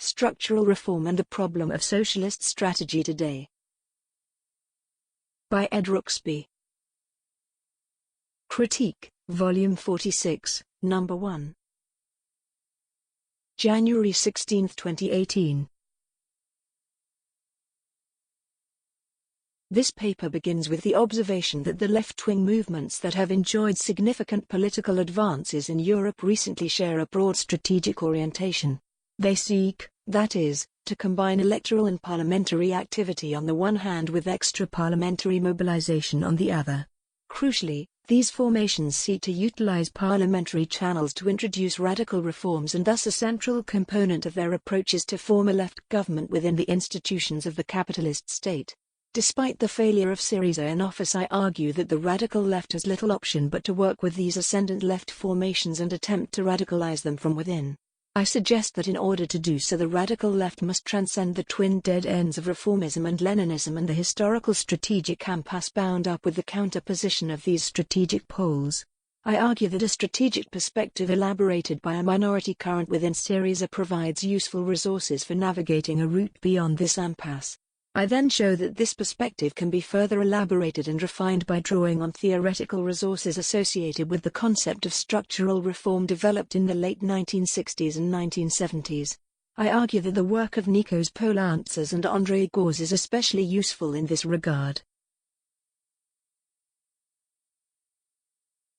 Structural Reform and the Problem of Socialist Strategy Today. By Ed Rooksby. Critique, Volume 46, Number 1. January 16, 2018. This paper begins with the observation that the left-wing movements that have enjoyed significant political advances in Europe recently share a broad strategic orientation. They seek, that is, to combine electoral and parliamentary activity on the one hand with extra-parliamentary mobilization on the other. Crucially, these formations seek to utilize parliamentary channels to introduce radical reforms, and thus a central component of their approach is to form a left government within the institutions of the capitalist state. Despite the failure of Syriza in office, I argue that the radical left has little option but to work with these ascendant left formations and attempt to radicalize them from within. I suggest that in order to do so, the radical left must transcend the twin dead ends of reformism and Leninism and the historical strategic impasse bound up with the counterposition of these strategic poles. I argue that a strategic perspective elaborated by a minority current within Syriza provides useful resources for navigating a route beyond this impasse. I then show that this perspective can be further elaborated and refined by drawing on theoretical resources associated with the concept of structural reform developed in the late 1960s and 1970s. I argue that the work of Nicos, Poulantzas and André Gorz is especially useful in this regard.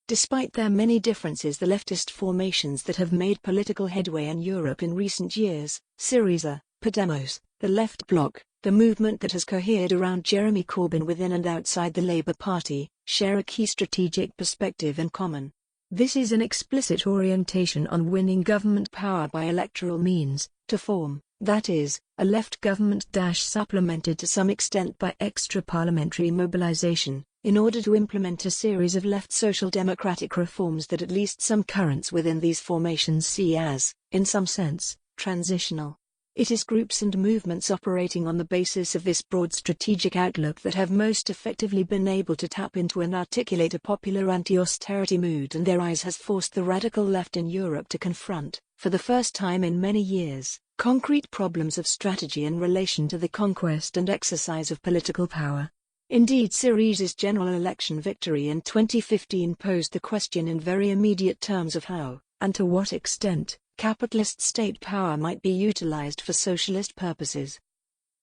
Despite their many differences, the leftist formations that have made political headway in Europe in recent years, Syriza, Podemos, the Left Bloc, the movement that has cohered around Jeremy Corbyn within and outside the Labour Party, share a key strategic perspective in common. This is an explicit orientation on winning government power by electoral means, to form, that is, a left government supplemented to some extent by extra-parliamentary mobilisation, in order to implement a series of left social democratic reforms that at least some currents within these formations see as, in some sense, transitional. It is groups and movements operating on the basis of this broad strategic outlook that have most effectively been able to tap into and articulate a popular anti-austerity mood, and their rise has forced the radical left in Europe to confront, for the first time in many years, concrete problems of strategy in relation to the conquest and exercise of political power. Indeed, Syriza's general election victory in 2015 posed the question in very immediate terms of how, and to what extent, capitalist state power might be utilized for socialist purposes.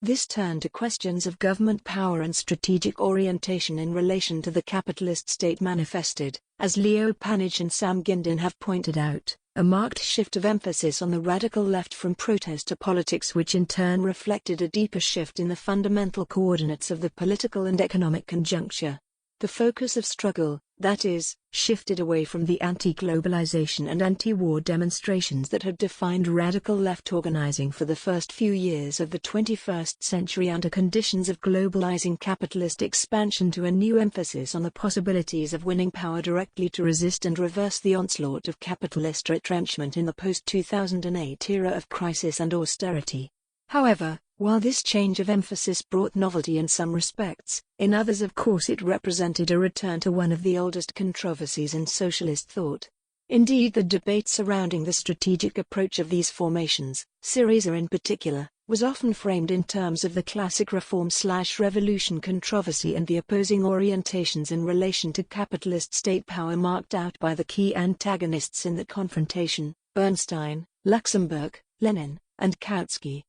This turned to questions of government power and strategic orientation in relation to the capitalist state manifested, as Leo Panich and Sam Gindin have pointed out, a marked shift of emphasis on the radical left from protest to politics, which in turn reflected a deeper shift in the fundamental coordinates of the political and economic conjuncture. The focus of struggle, that is, shifted away from the anti-globalization and anti-war demonstrations that had defined radical left organizing for the first few years of the 21st century under conditions of globalizing capitalist expansion, to a new emphasis on the possibilities of winning power directly to resist and reverse the onslaught of capitalist retrenchment in the post-2008 era of crisis and austerity. However, while this change of emphasis brought novelty in some respects, in others of course it represented a return to one of the oldest controversies in socialist thought. Indeed, the debate surrounding the strategic approach of these formations, Syriza in particular, was often framed in terms of the classic reform/revolution controversy and the opposing orientations in relation to capitalist state power marked out by the key antagonists in the confrontation, Bernstein, Luxemburg, Lenin, and Kautsky.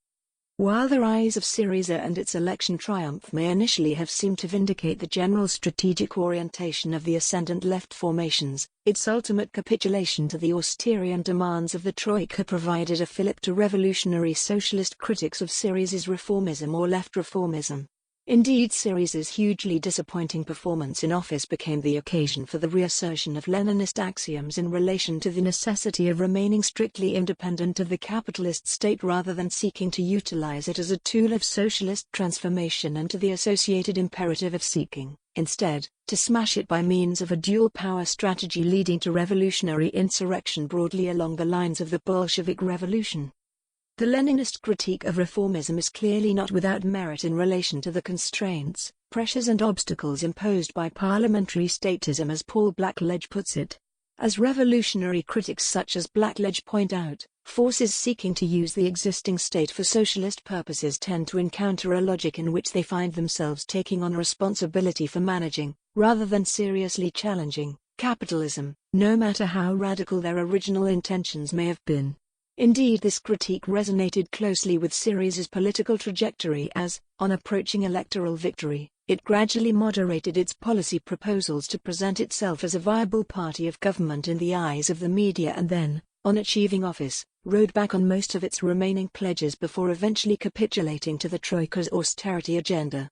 While the rise of Syriza and its election triumph may initially have seemed to vindicate the general strategic orientation of the ascendant left formations, its ultimate capitulation to the austerian demands of the Troika provided a fillip to revolutionary socialist critics of Syriza's reformism or left reformism. Indeed, Syriza's hugely disappointing performance in office became the occasion for the reassertion of Leninist axioms in relation to the necessity of remaining strictly independent of the capitalist state rather than seeking to utilize it as a tool of socialist transformation, and to the associated imperative of seeking, instead, to smash it by means of a dual power strategy leading to revolutionary insurrection broadly along the lines of the Bolshevik Revolution. The Leninist critique of reformism is clearly not without merit in relation to the constraints, pressures and obstacles imposed by parliamentary statism, as Paul Blackledge puts it. As revolutionary critics such as Blackledge point out, forces seeking to use the existing state for socialist purposes tend to encounter a logic in which they find themselves taking on responsibility for managing, rather than seriously challenging, capitalism, no matter how radical their original intentions may have been. Indeed, this critique resonated closely with Syriza's political trajectory as, on approaching electoral victory, it gradually moderated its policy proposals to present itself as a viable party of government in the eyes of the media and then, on achieving office, rode back on most of its remaining pledges before eventually capitulating to the Troika's austerity agenda.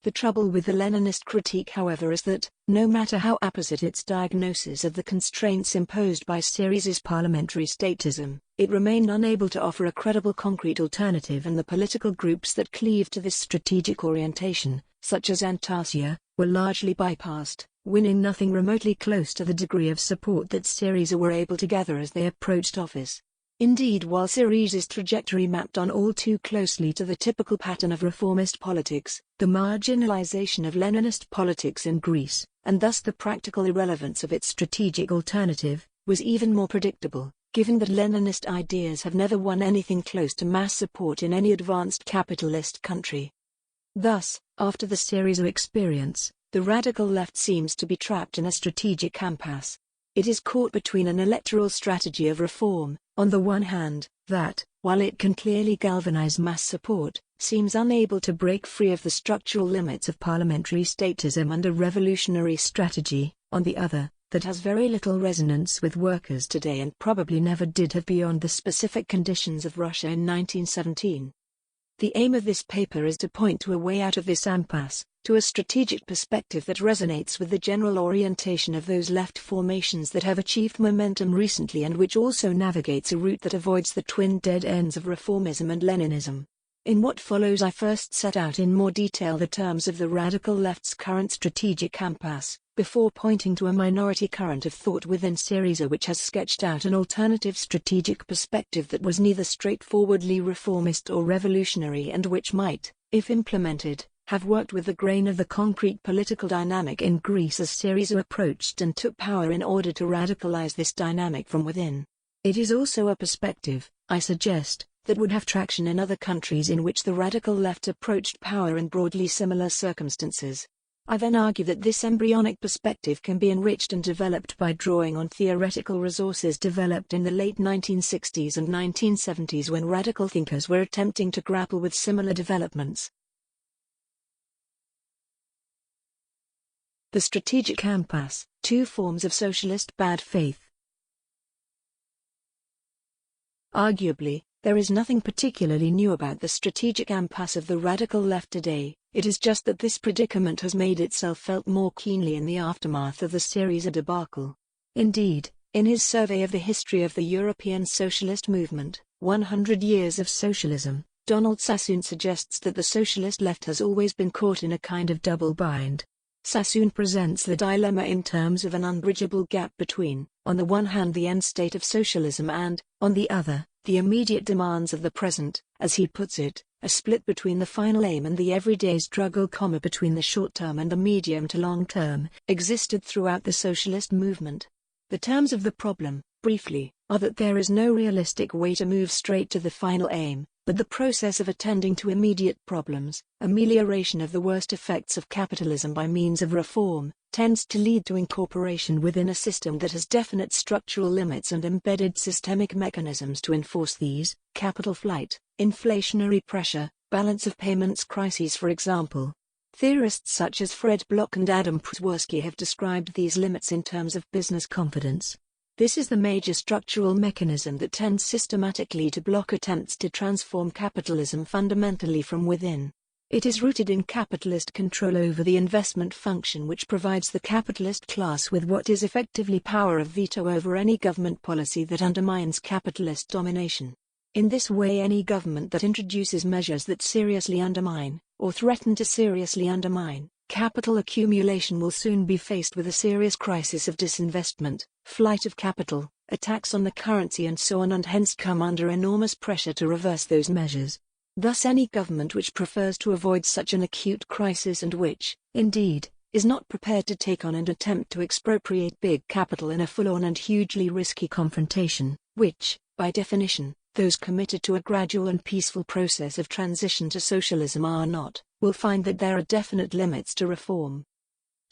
The trouble with the Leninist critique, however, is that, no matter how apposite its diagnosis of the constraints imposed by Syriza's parliamentary statism, it remained unable to offer a credible concrete alternative, and the political groups that cleaved to this strategic orientation, such as Antasia, were largely bypassed, winning nothing remotely close to the degree of support that Syriza were able to gather as they approached office. Indeed, while Syriza's trajectory mapped on all too closely to the typical pattern of reformist politics, the marginalization of Leninist politics in Greece, and thus the practical irrelevance of its strategic alternative, was even more predictable, given that Leninist ideas have never won anything close to mass support in any advanced capitalist country. Thus, after the Syriza experience, the radical left seems to be trapped in a strategic impasse. It is caught between an electoral strategy of reform, on the one hand, that, while it can clearly galvanize mass support, seems unable to break free of the structural limits of parliamentary statism, and a revolutionary strategy, on the other, that has very little resonance with workers today and probably never did have beyond the specific conditions of Russia in 1917. The aim of this paper is to point to a way out of this impasse, to a strategic perspective that resonates with the general orientation of those left formations that have achieved momentum recently, and which also navigates a route that avoids the twin dead ends of reformism and Leninism. In what follows, I first set out in more detail the terms of the radical left's current strategic impasse, before pointing to a minority current of thought within Syriza which has sketched out an alternative strategic perspective that was neither straightforwardly reformist or revolutionary, and which might, if implemented, have worked with the grain of the concrete political dynamic in Greece as Syriza approached and took power in order to radicalize this dynamic from within. It is also a perspective, I suggest, that would have traction in other countries in which the radical left approached power in broadly similar circumstances. I then argue that this embryonic perspective can be enriched and developed by drawing on theoretical resources developed in the late 1960s and 1970s when radical thinkers were attempting to grapple with similar developments. The strategic impasse, two forms of socialist bad faith. Arguably, there is nothing particularly new about the strategic impasse of the radical left today. It is just that this predicament has made itself felt more keenly in the aftermath of the Syriza debacle. Indeed, in his survey of the history of the European socialist movement, 100 Years of Socialism, Donald Sassoon suggests that the socialist left has always been caught in a kind of double bind. Sassoon presents the dilemma in terms of an unbridgeable gap between, on the one hand, the end state of socialism and, on the other, the immediate demands of the present, as he puts it, a split between the final aim and the everyday struggle, between the short term and the medium to long term, existed throughout the socialist movement. The terms of the problem, briefly, are that there is no realistic way to move straight to the final aim, but the process of attending to immediate problems, amelioration of the worst effects of capitalism by means of reform, tends to lead to incorporation within a system that has definite structural limits and embedded systemic mechanisms to enforce these: capital flight, inflationary pressure, balance of payments crises, for example. Theorists such as Fred Bloch and Adam Prusworski have described these limits in terms of business confidence. This is the major structural mechanism that tends systematically to block attempts to transform capitalism fundamentally from within. It is rooted in capitalist control over the investment function, which provides the capitalist class with what is effectively power of veto over any government policy that undermines capitalist domination. In this way, any government that introduces measures that seriously undermine, or threaten to seriously undermine, capital accumulation will soon be faced with a serious crisis of disinvestment, flight of capital, attacks on the currency and so on, and hence come under enormous pressure to reverse those measures. Thus any government which prefers to avoid such an acute crisis, and which, indeed, is not prepared to take on and attempt to expropriate big capital in a full-on and hugely risky confrontation, which, by definition, those committed to a gradual and peaceful process of transition to socialism are not, will find that there are definite limits to reform.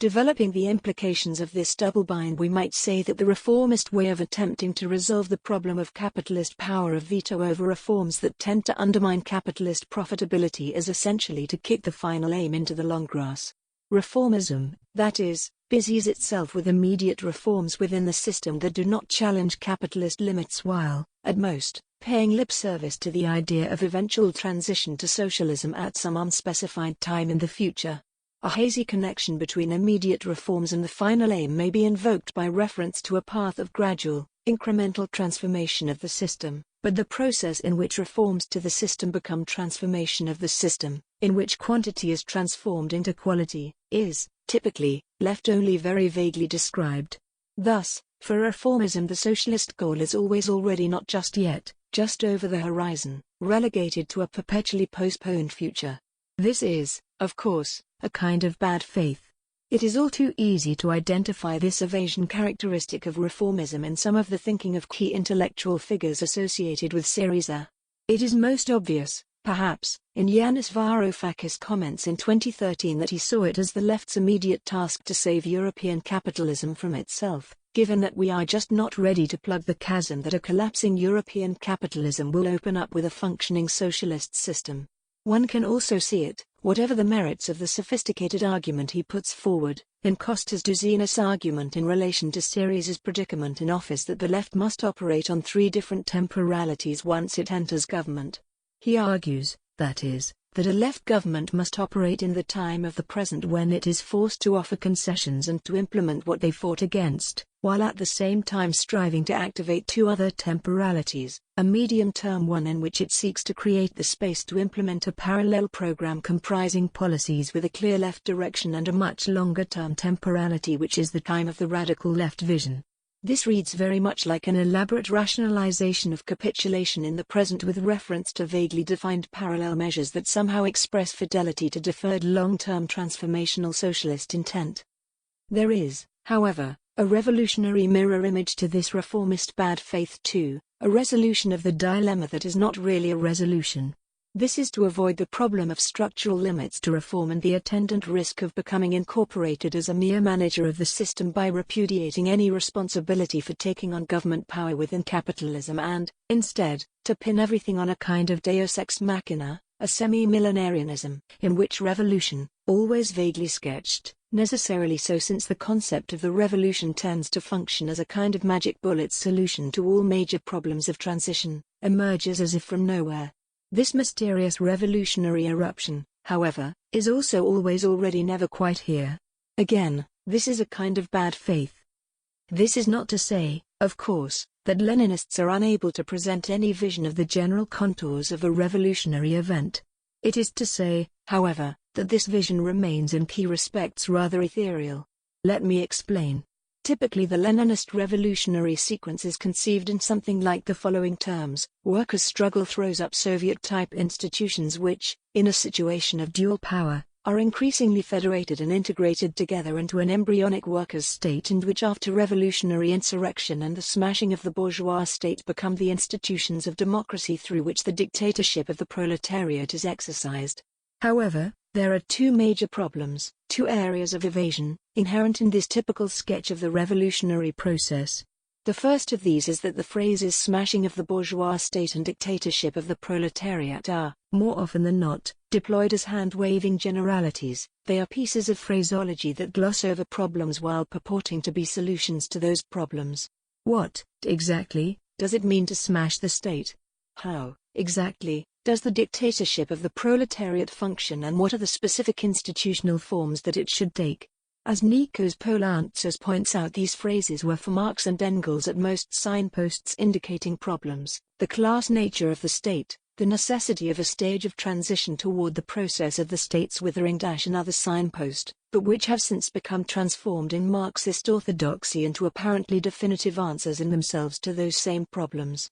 Developing the implications of this double bind, we might say that the reformist way of attempting to resolve the problem of capitalist power of veto over reforms that tend to undermine capitalist profitability is essentially to kick the final aim into the long grass. Reformism, that is, busies itself with immediate reforms within the system that do not challenge capitalist limits while, at most, paying lip service to the idea of eventual transition to socialism at some unspecified time in the future. A hazy connection between immediate reforms and the final aim may be invoked by reference to a path of gradual, incremental transformation of the system, but the process in which reforms to the system become transformation of the system, in which quantity is transformed into quality, is, typically, left only very vaguely described. Thus, for reformism the socialist goal is always already not just yet, just over the horizon, relegated to a perpetually postponed future. This is, of course, a kind of bad faith. It is all too easy to identify this evasion characteristic of reformism in some of the thinking of key intellectual figures associated with Syriza. It is most obvious, perhaps, in Yanis Varoufakis' comments in 2013 that he saw it as the left's immediate task to save European capitalism from itself, given that we are just not ready to plug the chasm that a collapsing European capitalism will open up with a functioning socialist system. One can also see it, whatever the merits of the sophisticated argument he puts forward, in Costas Douzinas' argument in relation to Syriza's predicament in office that the left must operate on three different temporalities once it enters government. He argues, that is, that a left government must operate in the time of the present when it is forced to offer concessions and to implement what they fought against, while at the same time striving to activate two other temporalities, a medium-term one in which it seeks to create the space to implement a parallel program comprising policies with a clear left direction, and a much longer-term temporality which is the time of the radical left vision. This reads very much like an elaborate rationalization of capitulation in the present with reference to vaguely defined parallel measures that somehow express fidelity to deferred long-term transformational socialist intent. There is, however, a revolutionary mirror image to this reformist bad faith too, a resolution of the dilemma that is not really a resolution. This is to avoid the problem of structural limits to reform and the attendant risk of becoming incorporated as a mere manager of the system by repudiating any responsibility for taking on government power within capitalism and, instead, to pin everything on a kind of deus ex machina, a semi-millenarianism, in which revolution, always vaguely sketched, necessarily so since the concept of the revolution tends to function as a kind of magic bullet solution to all major problems of transition, emerges as if from nowhere. This mysterious revolutionary eruption, however, is also always already never quite here. Again, this is a kind of bad faith. This is not to say, of course, that Leninists are unable to present any vision of the general contours of a revolutionary event. It is to say, however, that this vision remains in key respects rather ethereal. Let me explain. Typically the Leninist revolutionary sequence is conceived in something like the following terms: workers' struggle throws up Soviet-type institutions which, in a situation of dual power, are increasingly federated and integrated together into an embryonic workers' state, and which after revolutionary insurrection and the smashing of the bourgeois state become the institutions of democracy through which the dictatorship of the proletariat is exercised. However, there are two major problems, two areas of evasion, inherent in this typical sketch of the revolutionary process. The first of these is that the phrases smashing of the bourgeois state and dictatorship of the proletariat are, more often than not, deployed as hand-waving generalities. They are pieces of phraseology that gloss over problems while purporting to be solutions to those problems. What, exactly, does it mean to smash the state? How, exactly, does the dictatorship of the proletariat function, and what are the specific institutional forms that it should take? As Nicos Poulantzas points out, these phrases were for Marx and Engels at most signposts indicating problems: the class nature of the state, the necessity of a stage of transition toward the process of the state's withering, another signpost, but which have since become transformed in Marxist orthodoxy into apparently definitive answers in themselves to those same problems.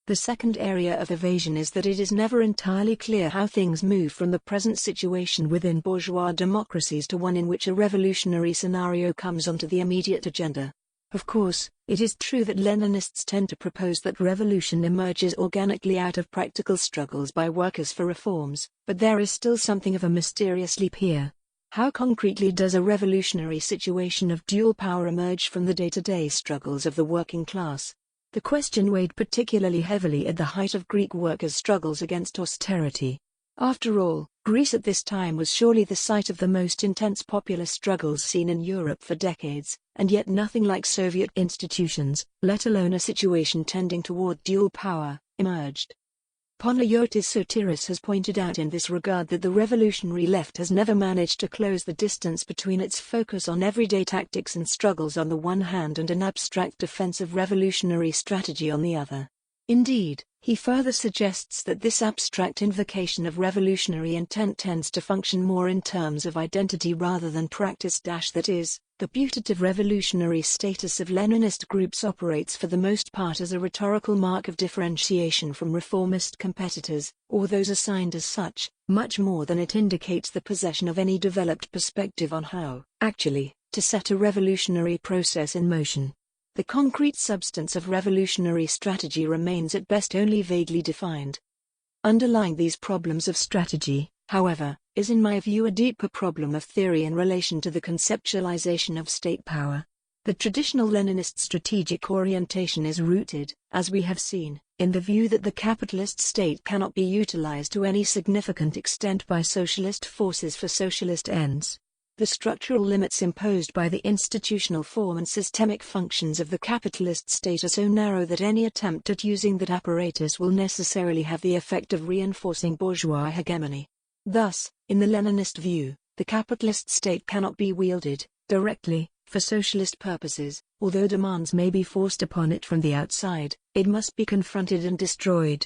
The second area of evasion is that it is never entirely clear how things move from the present situation within bourgeois democracies to one in which a revolutionary scenario comes onto the immediate agenda. Of course, it is true that Leninists tend to propose that revolution emerges organically out of practical struggles by workers for reforms, but there is still something of a mysterious leap here. How concretely does a revolutionary situation of dual power emerge from the day-to-day struggles of the working class? The question weighed particularly heavily at the height of Greek workers' struggles against austerity. After all, Greece at this time was surely the site of the most intense popular struggles seen in Europe for decades, and yet nothing like Soviet institutions, let alone a situation tending toward dual power, emerged. Poulantzas Sotiris has pointed out in this regard that the revolutionary left has never managed to close the distance between its focus on everyday tactics and struggles on the one hand and an abstract defensive revolutionary strategy on the other. Indeed, he further suggests that this abstract invocation of revolutionary intent tends to function more in terms of identity rather than practice. That is, the putative revolutionary status of Leninist groups operates for the most part as a rhetorical mark of differentiation from reformist competitors, or those assigned as such, much more than it indicates the possession of any developed perspective on how, actually, to set a revolutionary process in motion. The concrete substance of revolutionary strategy remains at best only vaguely defined. Underlying these problems of strategy, however, is in my view a deeper problem of theory in relation to the conceptualization of state power. The traditional Leninist strategic orientation is rooted, as we have seen, in the view that the capitalist state cannot be utilized to any significant extent by socialist forces for socialist ends. The structural limits imposed by the institutional form and systemic functions of the capitalist state are so narrow that any attempt at using that apparatus will necessarily have the effect of reinforcing bourgeois hegemony. Thus, in the Leninist view, the capitalist state cannot be wielded, directly, for socialist purposes, although demands may be forced upon it from the outside, it must be confronted and destroyed.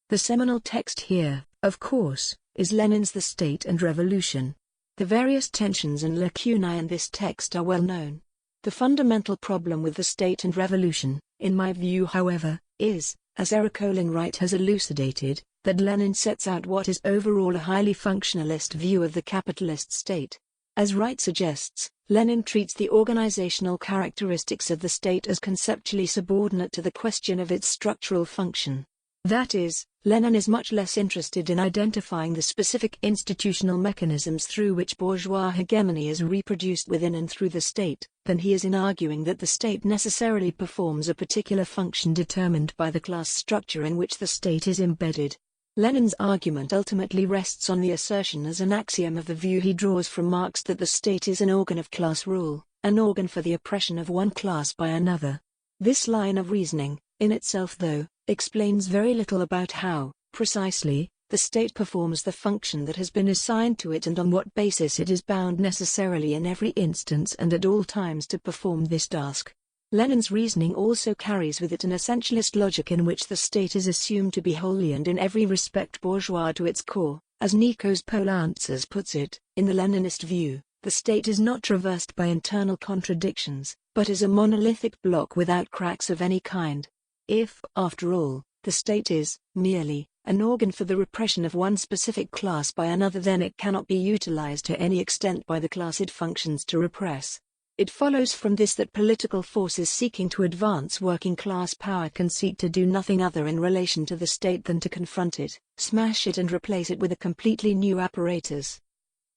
The seminal text here, of course, is Lenin's The State and Revolution. The various tensions and lacunae in this text are well known. The fundamental problem with the state and revolution, in my view however, is, as Ercole Wright has elucidated, that Lenin sets out what is overall a highly functionalist view of the capitalist state. As Wright suggests, Lenin treats the organizational characteristics of the state as conceptually subordinate to the question of its structural function. That is, Lenin is much less interested in identifying the specific institutional mechanisms through which bourgeois hegemony is reproduced within and through the state, than he is in arguing that the state necessarily performs a particular function determined by the class structure in which the state is embedded. Lenin's argument ultimately rests on the assertion as an axiom of the view he draws from Marx that the state is an organ of class rule, an organ for the oppression of one class by another. This line of reasoning, in itself though, explains very little about how, precisely, the state performs the function that has been assigned to it and on what basis it is bound necessarily in every instance and at all times to perform this task. Lenin's reasoning also carries with it an essentialist logic in which the state is assumed to be wholly and in every respect bourgeois to its core. As Nicos Poulantzas puts it, in the Leninist view, the state is not traversed by internal contradictions, but is a monolithic block without cracks of any kind. If, after all, the state is, merely, an organ for the repression of one specific class by another, then it cannot be utilized to any extent by the class it functions to repress. It follows from this that political forces seeking to advance working class power can seek to do nothing other in relation to the state than to confront it, smash it and replace it with a completely new apparatus.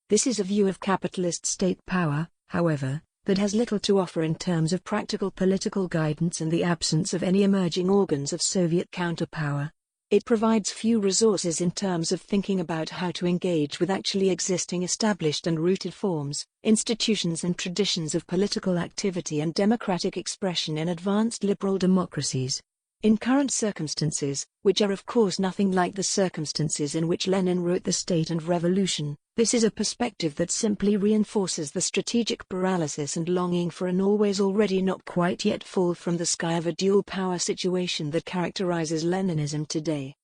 This is a view of capitalist state power, however, that has little to offer in terms of practical political guidance and the absence of any emerging organs of Soviet counterpower. It provides few resources in terms of thinking about how to engage with actually existing established and rooted forms, institutions and traditions of political activity and democratic expression in advanced liberal democracies. In current circumstances, which are of course nothing like the circumstances in which Lenin wrote The State and Revolution, this is a perspective that simply reinforces the strategic paralysis and longing for an always already not quite yet fall from the sky of a dual power situation that characterizes Leninism today.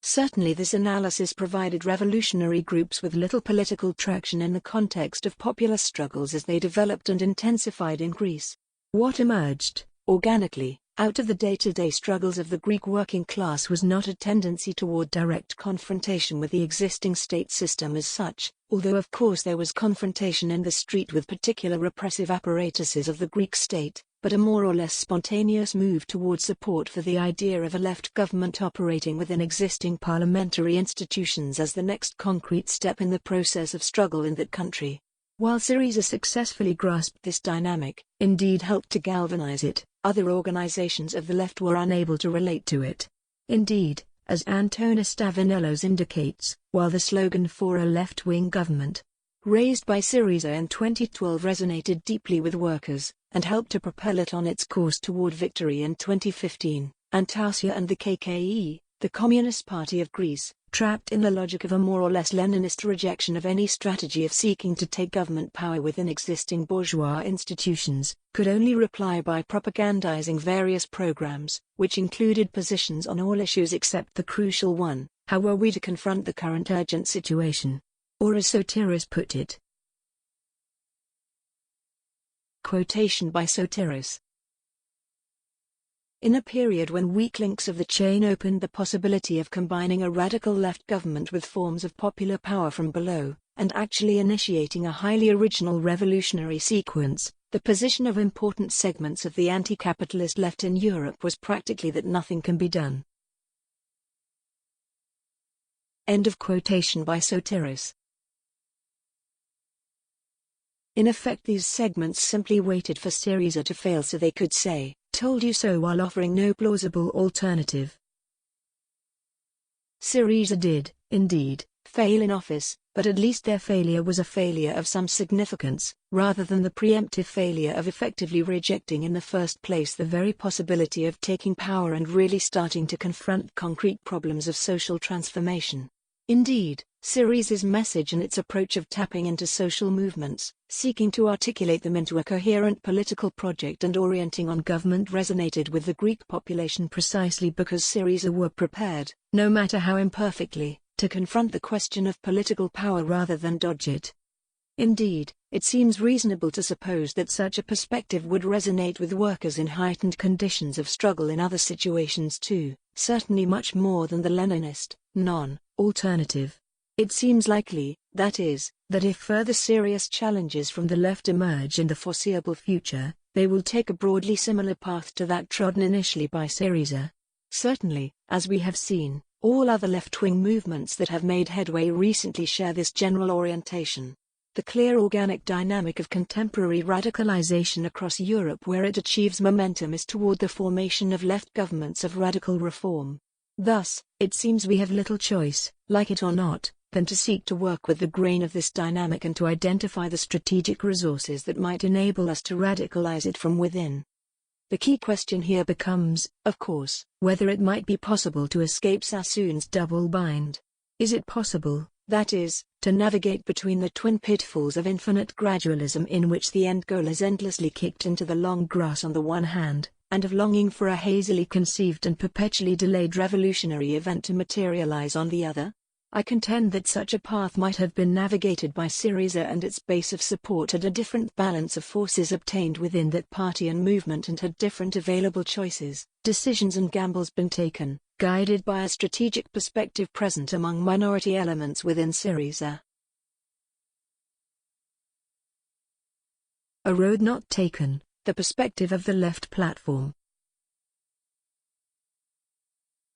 Certainly this analysis provided revolutionary groups with little political traction in the context of popular struggles as they developed and intensified in Greece. What emerged, organically, Out of the day-to-day struggles of the Greek working class was not a tendency toward direct confrontation with the existing state system as such, although of course there was confrontation in the street with particular repressive apparatuses of the Greek state, but a more or less spontaneous move toward support for the idea of a left government operating within existing parliamentary institutions as the next concrete step in the process of struggle in that country. While Syriza successfully grasped this dynamic, indeed helped to galvanize it, other organizations of the left were unable to relate to it. Indeed, as Antonis Stavronellos indicates, while the slogan for a left-wing government, raised by Syriza in 2012 resonated deeply with workers, and helped to propel it on its course toward victory in 2015, Antasia and the KKE, the Communist Party of Greece, trapped in the logic of a more or less Leninist rejection of any strategy of seeking to take government power within existing bourgeois institutions, could only reply by propagandizing various programs, which included positions on all issues except the crucial one: how were we to confront the current urgent situation? Or as Sotiris put it. Quotation by Sotiris. In a period when weak links of the chain opened the possibility of combining a radical left government with forms of popular power from below, and actually initiating a highly original revolutionary sequence, the position of important segments of the anti-capitalist left in Europe was practically that nothing can be done. End of quotation by Sotiris. In effect, these segments simply waited for Syriza to fail so they could say, "Told you so," while offering no plausible alternative. Syriza did, indeed, fail in office, but at least their failure was a failure of some significance, rather than the preemptive failure of effectively rejecting in the first place the very possibility of taking power and really starting to confront concrete problems of social transformation. Indeed, Syriza's message and its approach of tapping into social movements, seeking to articulate them into a coherent political project and orienting on government resonated with the Greek population precisely because Syriza were prepared, no matter how imperfectly, to confront the question of political power rather than dodge it. Indeed, it seems reasonable to suppose that such a perspective would resonate with workers in heightened conditions of struggle in other situations too, certainly much more than the Leninist, non-alternative. It seems likely, that is, that if further serious challenges from the left emerge in the foreseeable future, they will take a broadly similar path to that trodden initially by Syriza. Certainly, as we have seen, all other left-wing movements that have made headway recently share this general orientation. The clear organic dynamic of contemporary radicalization across Europe where it achieves momentum is toward the formation of left governments of radical reform. Thus, it seems we have little choice, like it or not, than to seek to work with the grain of this dynamic and to identify the strategic resources that might enable us to radicalize it from within. The key question here becomes, of course, whether it might be possible to escape Sassoon's double bind. Is it possible, that is, to navigate between the twin pitfalls of infinite gradualism in which the end goal is endlessly kicked into the long grass on the one hand, and of longing for a hazily conceived and perpetually delayed revolutionary event to materialize on the other? I contend that such a path might have been navigated by Syriza and its base of support had a different balance of forces obtained within that party and movement and had different available choices, decisions and gambles been taken, guided by a strategic perspective present among minority elements within Syriza. A road not taken, the perspective of the left platform.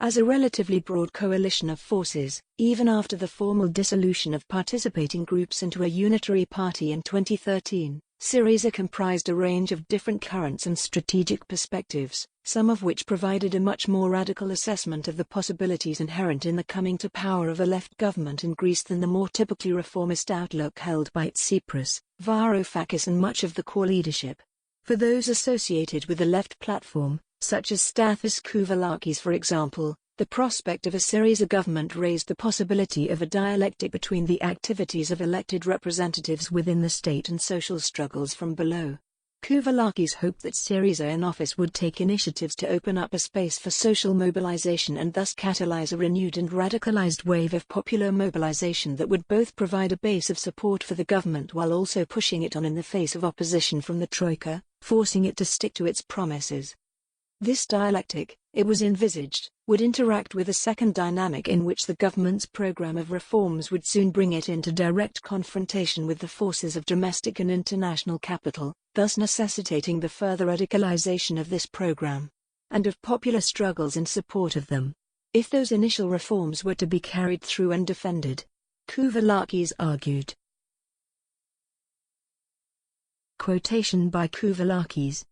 As a relatively broad coalition of forces, even after the formal dissolution of participating groups into a unitary party in 2013, Syriza comprised a range of different currents and strategic perspectives, some of which provided a much more radical assessment of the possibilities inherent in the coming to power of a left government in Greece than the more typically reformist outlook held by Tsipras, Varoufakis and much of the core leadership. For those associated with the left platform, such as Stathis Kouvalakis for example, the prospect of a Syriza government raised the possibility of a dialectic between the activities of elected representatives within the state and social struggles from below. Kouvalakis hoped that Syriza in office would take initiatives to open up a space for social mobilization and thus catalyze a renewed and radicalized wave of popular mobilization that would both provide a base of support for the government while also pushing it on in the face of opposition from the Troika, forcing it to stick to its promises. This dialectic, it was envisaged, would interact with a second dynamic in which the government's program of reforms would soon bring it into direct confrontation with the forces of domestic and international capital, thus necessitating the further radicalization of this program, and of popular struggles in support of them. If those initial reforms were to be carried through and defended, Poulantzas argued. Quotation by Poulantzas.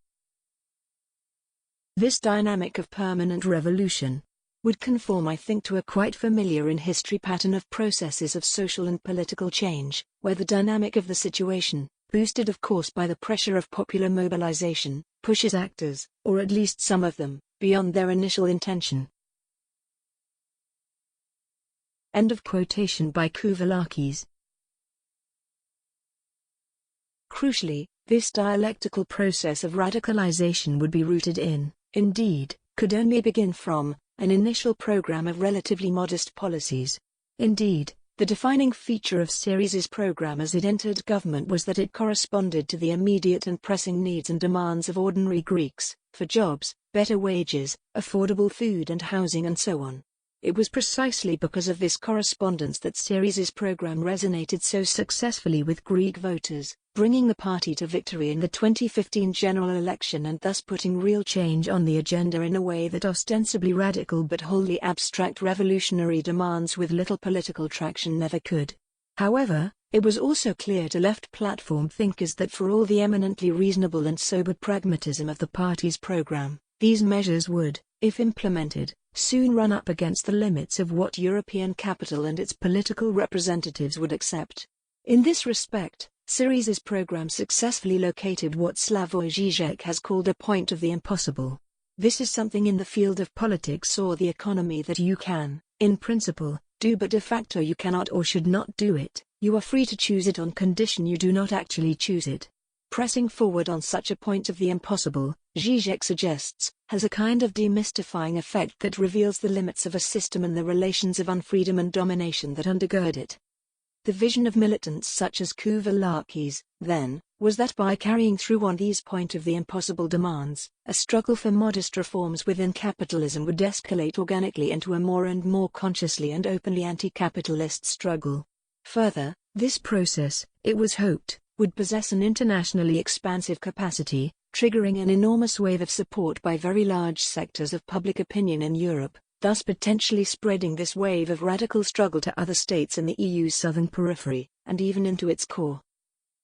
This dynamic of permanent revolution would conform, I think, to a quite familiar in history pattern of processes of social and political change, where the dynamic of the situation, boosted of course by the pressure of popular mobilization, pushes actors, or at least some of them, beyond their initial intention. End of quotation by Poulantzas. Crucially, this dialectical process of radicalization would be rooted in, indeed, could only begin from, an initial program of relatively modest policies. Indeed, the defining feature of Syriza's program as it entered government was that it corresponded to the immediate and pressing needs and demands of ordinary Greeks, for jobs, better wages, affordable food and housing and so on. It was precisely because of this correspondence that Syriza's program resonated so successfully with Greek voters, bringing the party to victory in the 2015 general election and thus putting real change on the agenda in a way that ostensibly radical but wholly abstract revolutionary demands with little political traction never could. However, it was also clear to left platform thinkers that for all the eminently reasonable and sober pragmatism of the party's program, these measures would, if implemented, soon run up against the limits of what European capital and its political representatives would accept. In this respect, Syriza's program successfully located what Slavoj Žižek has called a point of the impossible. This is something in the field of politics or the economy that you can, in principle, do but de facto you cannot or should not do it. You are free to choose it on condition you do not actually choose it. Pressing forward on such a point of the impossible, Žižek suggests, has a kind of demystifying effect that reveals the limits of a system and the relations of unfreedom and domination that undergird it. The vision of militants such as Poulantzas, then, was that by carrying through on these point of the impossible demands, a struggle for modest reforms within capitalism would escalate organically into a more and more consciously and openly anti-capitalist struggle. Further, this process, it was hoped, would possess an internationally expansive capacity, triggering an enormous wave of support by very large sectors of public opinion in Europe, thus potentially spreading this wave of radical struggle to other states in the EU's southern periphery, and even into its core.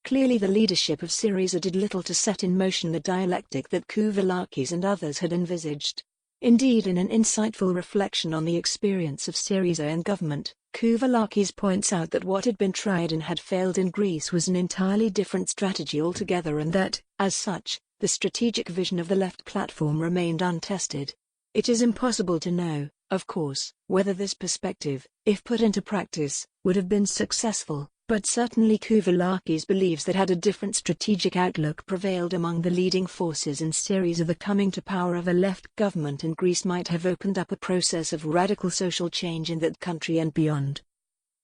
Clearly the leadership of Syriza did little to set in motion the dialectic that Poulantzas and others had envisaged. Indeed, in an insightful reflection on the experience of Syriza in government, Poulantzas points out that what had been tried and had failed in Greece was an entirely different strategy altogether and that, as such, the strategic vision of the left platform remained untested. It is impossible to know, of course, whether this perspective, if put into practice, would have been successful, but certainly Poulantzas believes that had a different strategic outlook prevailed among the leading forces in Syriza, the coming to power of a left government in Greece might have opened up a process of radical social change in that country and beyond.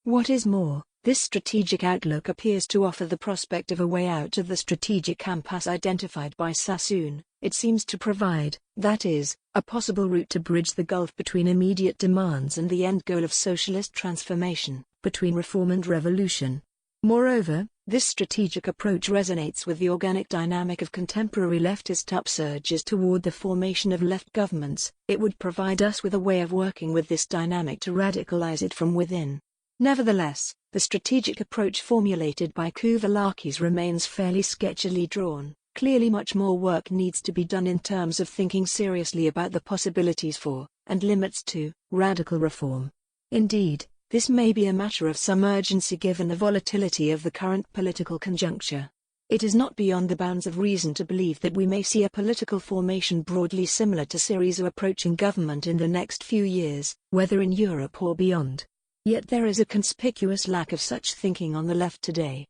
What is more, this strategic outlook appears to offer the prospect of a way out of the strategic impasse identified by Sassoon. It seems to provide, that is, a possible route to bridge the gulf between immediate demands and the end goal of socialist transformation, between reform and revolution. Moreover, this strategic approach resonates with the organic dynamic of contemporary leftist upsurges toward the formation of left governments. It would provide us with a way of working with this dynamic to radicalize it from within. Nevertheless, the strategic approach formulated by Poulantzas remains fairly sketchily drawn. Clearly much more work needs to be done in terms of thinking seriously about the possibilities for, and limits to, radical reform. Indeed, this may be a matter of some urgency given the volatility of the current political conjuncture. It is not beyond the bounds of reason to believe that we may see a political formation broadly similar to Syriza approaching government in the next few years, whether in Europe or beyond. Yet there is a conspicuous lack of such thinking on the left today.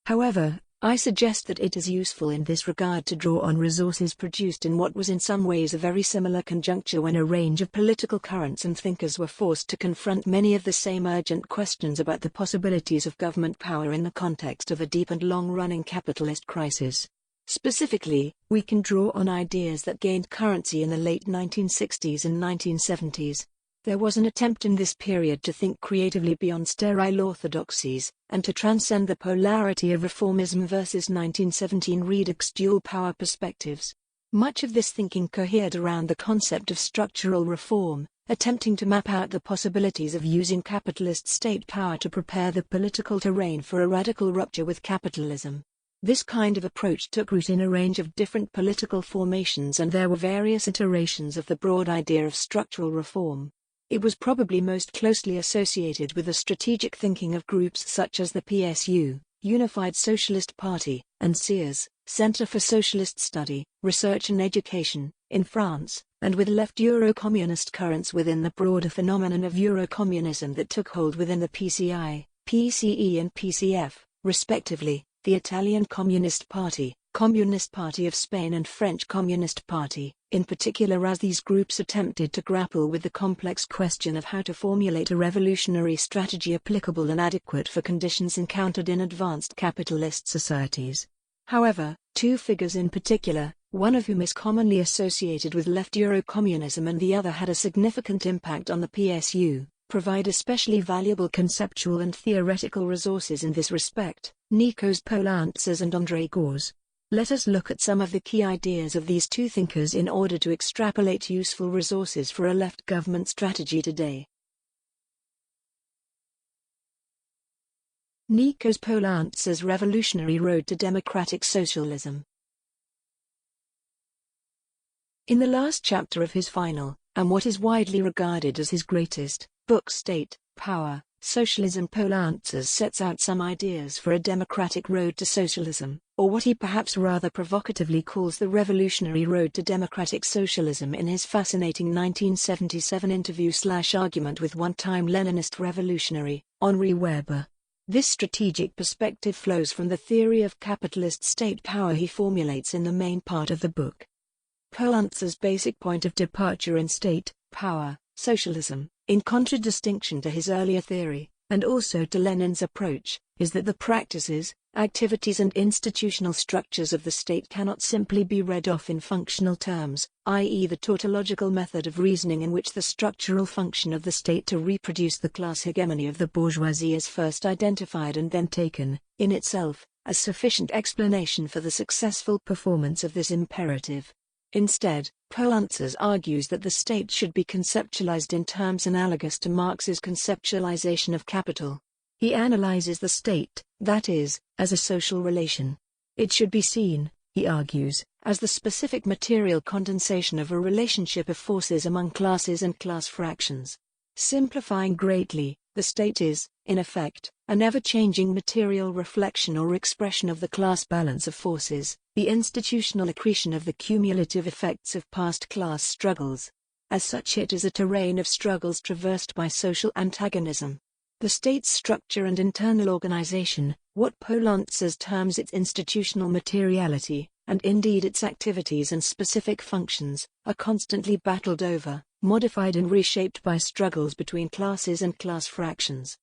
However, I suggest that it is useful in this regard to draw on resources produced in what was in some ways a very similar conjuncture when a range of political currents and thinkers were forced to confront many of the same urgent questions about the possibilities of government power in the context of a deep and long-running capitalist crisis. Specifically, we can draw on ideas that gained currency in the late 1960s and 1970s. There was an attempt in this period to think creatively beyond sterile orthodoxies, and to transcend the polarity of reformism versus 1917 Redux dual power perspectives. Much of this thinking cohered around the concept of structural reform, attempting to map out the possibilities of using capitalist state power to prepare the political terrain for a radical rupture with capitalism. This kind of approach took root in a range of different political formations, and there were various iterations of the broad idea of structural reform. It was probably most closely associated with the strategic thinking of groups such as the PSU, Unified Socialist Party, and CERS, Centre for Socialist Study, Research and Education, in France, and with left Euro-communist currents within the broader phenomenon of Eurocommunism that took hold within the PCI, PCE and PCF, respectively, the Italian Communist Party, Communist Party of Spain and French Communist Party, in particular, as these groups attempted to grapple with the complex question of how to formulate a revolutionary strategy applicable and adequate for conditions encountered in advanced capitalist societies. However, two figures in particular, one of whom is commonly associated with left Eurocommunism and the other had a significant impact on the PSU, provide especially valuable conceptual and theoretical resources in this respect: Nicos Poulantzas and André Gorz. Let us look at some of the key ideas of these two thinkers in order to extrapolate useful resources for a left government strategy today. Nicos Poulantzas' Revolutionary Road to Democratic Socialism. In the last chapter of his final, and what is widely regarded as his greatest, book State, Power, Socialism, Poulantzas sets out some ideas for a democratic road to socialism, or what he perhaps rather provocatively calls the revolutionary road to democratic socialism in his fascinating 1977 interview/argument with one-time Leninist revolutionary, Henri Weber. This strategic perspective flows from the theory of capitalist state power he formulates in the main part of the book. Poulantzas' basic point of departure in state, power, socialism, in contradistinction to his earlier theory, and also to Lenin's approach, is that the practices, activities and institutional structures of the state cannot simply be read off in functional terms, i.e. the tautological method of reasoning in which the structural function of the state to reproduce the class hegemony of the bourgeoisie is first identified and then taken, in itself, as sufficient explanation for the successful performance of this imperative. Instead, Poulantzas argues that the state should be conceptualized in terms analogous to Marx's conceptualization of capital. He analyzes the state, that is, as a social relation. It should be seen, he argues, as the specific material condensation of a relationship of forces among classes and class fractions. Simplifying greatly, the state is, in effect, an ever-changing material reflection or expression of the class balance of forces, the institutional accretion of the cumulative effects of past class struggles. As such, it is a terrain of struggles traversed by social antagonism. The state's structure and internal organization, what Poulantzas terms its institutional materiality, and indeed its activities and specific functions, are constantly battled over, modified and reshaped by struggles between classes and class fractions.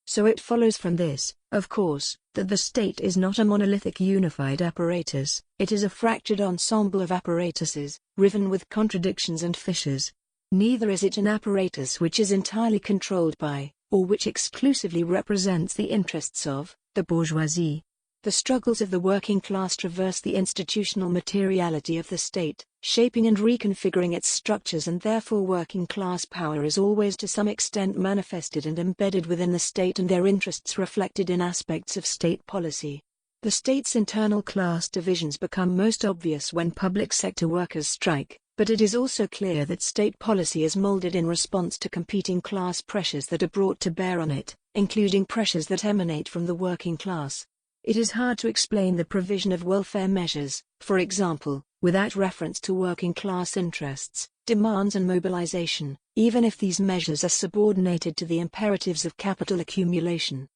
So it follows from this, of course, that the state is not a monolithic unified apparatus, it is a fractured ensemble of apparatuses, riven with contradictions and fissures. Neither is it an apparatus which is entirely controlled by, or which exclusively represents the interests of, the bourgeoisie. The struggles of the working class traverse the institutional materiality of the state, shaping and reconfiguring its structures, and therefore working class power is always to some extent manifested and embedded within the state and their interests reflected in aspects of state policy. The state's internal class divisions become most obvious when public sector workers strike, but it is also clear that state policy is molded in response to competing class pressures that are brought to bear on it, including pressures that emanate from the working class. It is hard to explain the provision of welfare measures, for example, without reference to working class interests, demands and mobilization, even if these measures are subordinated to the imperatives of capital accumulation.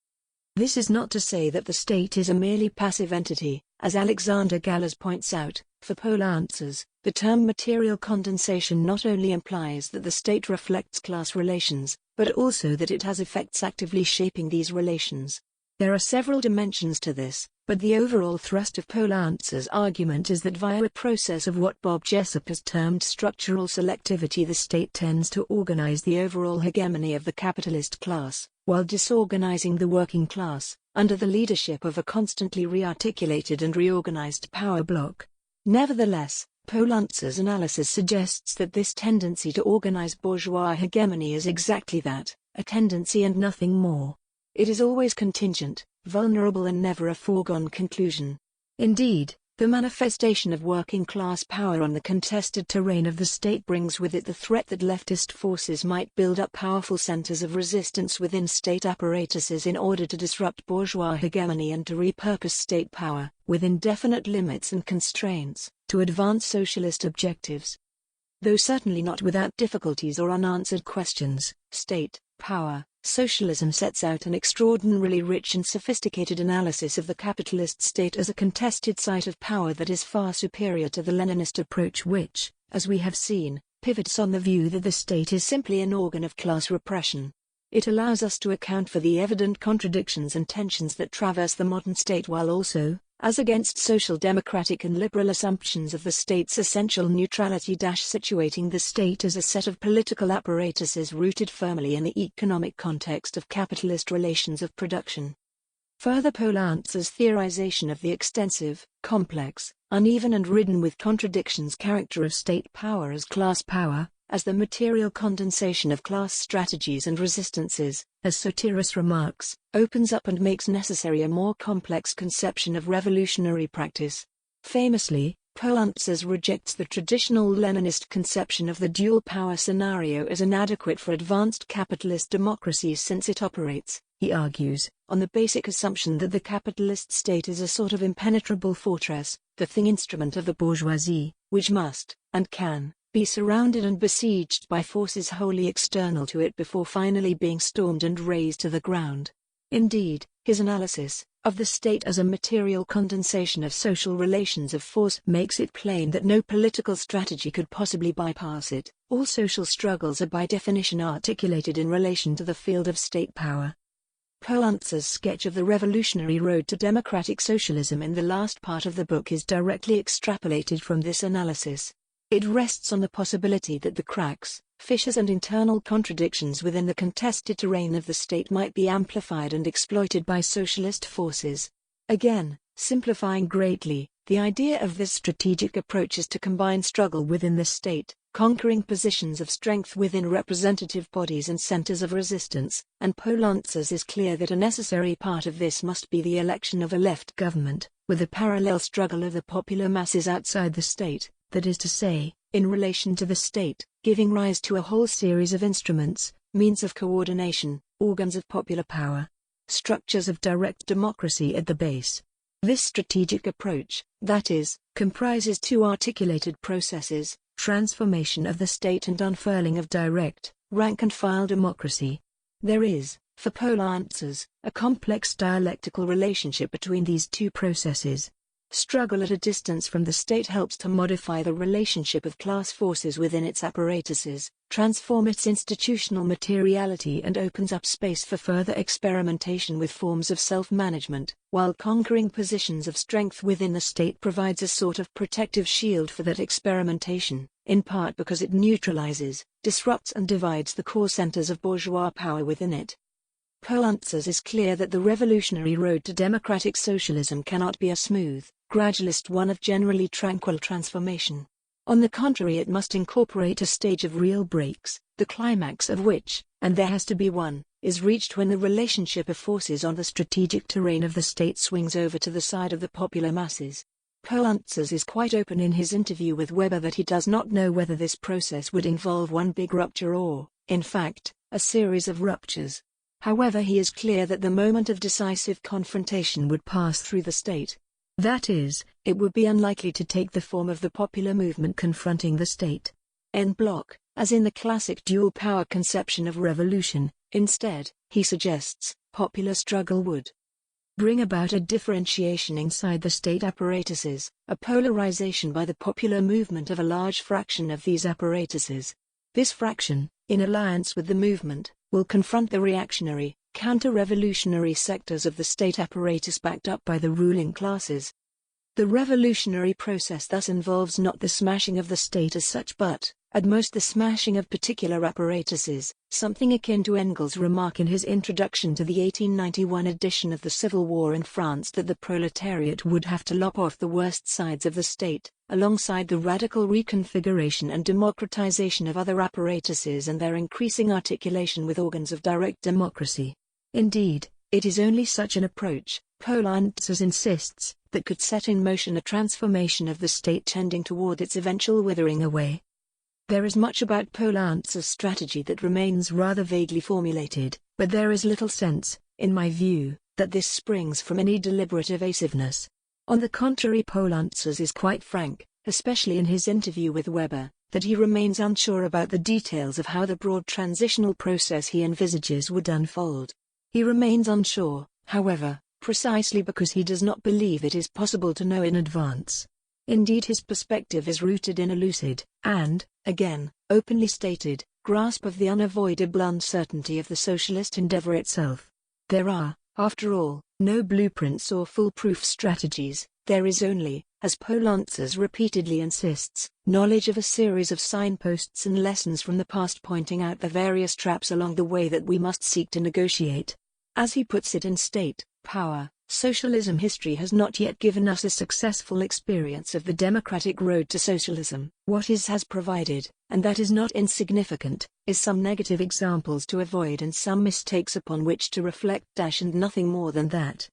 This is not to say that the state is a merely passive entity, as Alexander Gallers points out. For Poulantzas, the term material condensation not only implies that the state reflects class relations, but also that it has effects actively shaping these relations. There are several dimensions to this, But the overall thrust of Poulantzas' argument is that via a process of what Bob Jessup has termed structural selectivity, the state tends to organize the overall hegemony of the capitalist class, while disorganizing the working class, under the leadership of a constantly rearticulated and reorganized power bloc. Nevertheless, Poulantzas' analysis suggests that this tendency to organize bourgeois hegemony is exactly that, a tendency and nothing more. It is always contingent, vulnerable, and never a foregone conclusion. Indeed, the manifestation of working-class power on the contested terrain of the state brings with it the threat that leftist forces might build up powerful centers of resistance within state apparatuses in order to disrupt bourgeois hegemony and to repurpose state power, within definite limits and constraints, to advance socialist objectives. Though certainly not without difficulties or unanswered questions, state power socialism sets out an extraordinarily rich and sophisticated analysis of the capitalist state as a contested site of power that is far superior to the Leninist approach, which, as we have seen, pivots on the view that the state is simply an organ of class repression. It allows us to account for the evident contradictions and tensions that traverse the modern state, while also, as against social democratic and liberal assumptions of the state's essential neutrality, situating the state as a set of political apparatuses rooted firmly in the economic context of capitalist relations of production. Further, Poulantzas' theorization of the extensive, complex, uneven and ridden with contradictions character of state power as class power, as the material condensation of class strategies and resistances, as Sotiris remarks, opens up and makes necessary a more complex conception of revolutionary practice. Famously, Poulantzas rejects the traditional Leninist conception of the dual power scenario as inadequate for advanced capitalist democracies, since it operates, he argues, on the basic assumption that the capitalist state is a sort of impenetrable fortress, the thing instrument of the bourgeoisie, which must, and can, be surrounded and besieged by forces wholly external to it before finally being stormed and razed to the ground. Indeed, his analysis of the state as a material condensation of social relations of force makes it plain that no political strategy could possibly bypass it. All social struggles are by definition articulated in relation to the field of state power. Poulantzas' sketch of the revolutionary road to democratic socialism in the last part of the book is directly extrapolated from this analysis. It rests on the possibility that the cracks, fissures and internal contradictions within the contested terrain of the state might be amplified and exploited by socialist forces. Again, simplifying greatly, the idea of this strategic approach is to combine struggle within the state, conquering positions of strength within representative bodies and centers of resistance, and Poulantzas is clear that a necessary part of this must be the election of a left government, with a parallel struggle of the popular masses outside the state. That is to say, in relation to the state, giving rise to a whole series of instruments, means of coordination, organs of popular power, structures of direct democracy at the base. This strategic approach, that is, comprises two articulated processes, transformation of the state and unfurling of direct, rank-and-file democracy. There is, for Poulantzas, a complex dialectical relationship between these two processes. Struggle at a distance from the state helps to modify the relationship of class forces within its apparatuses, transform its institutional materiality and opens up space for further experimentation with forms of self-management, while conquering positions of strength within the state provides a sort of protective shield for that experimentation, in part because it neutralizes, disrupts and divides the core centers of bourgeois power within it. Poulantzas is clear that the revolutionary road to democratic socialism cannot be a smooth, gradualist one of generally tranquil transformation. On the contrary, it must incorporate a stage of real breaks, the climax of which, and there has to be one, is reached when the relationship of forces on the strategic terrain of the state swings over to the side of the popular masses. Poulantzas is quite open in his interview with Weber that he does not know whether this process would involve one big rupture or, in fact, a series of ruptures. However, he is clear that the moment of decisive confrontation would pass through the state. That is, it would be unlikely to take the form of the popular movement confronting the state en bloc, as in the classic dual power conception of revolution. Instead, he suggests, popular struggle would bring about a differentiation inside the state apparatuses, a polarization by the popular movement of a large fraction of these apparatuses. This fraction, in alliance with the movement, will confront the reactionary, counter-revolutionary sectors of the state apparatus backed up by the ruling classes. The revolutionary process thus involves not the smashing of the state as such but, at most, the smashing of particular apparatuses, something akin to Engels' remark in his introduction to the 1891 edition of the Civil War in France that the proletariat would have to lop off the worst sides of the state, alongside the radical reconfiguration and democratization of other apparatuses and their increasing articulation with organs of direct democracy. Indeed, it is only such an approach, Poulantzas insists, that could set in motion a transformation of the state tending toward its eventual withering away. There is much about Poulantzas' strategy that remains rather vaguely formulated, but there is little sense, in my view, that this springs from any deliberate evasiveness. On the contrary, Poulantzas is quite frank, especially in his interview with Weber, that he remains unsure about the details of how the broad transitional process he envisages would unfold. He remains unsure, however, precisely because he does not believe it is possible to know in advance. Indeed, his perspective is rooted in a lucid, and, again, openly stated, grasp of the unavoidable uncertainty of the socialist endeavor itself. There are, after all, no blueprints or foolproof strategies. There is only, as Poulantzas repeatedly insists, knowledge of a series of signposts and lessons from the past pointing out the various traps along the way that we must seek to negotiate. As he puts it in State, Power, Socialism, history has not yet given us a successful experience of the democratic road to socialism. What it has provided, and that is not insignificant, is some negative examples to avoid and some mistakes upon which to reflect, and nothing more than that.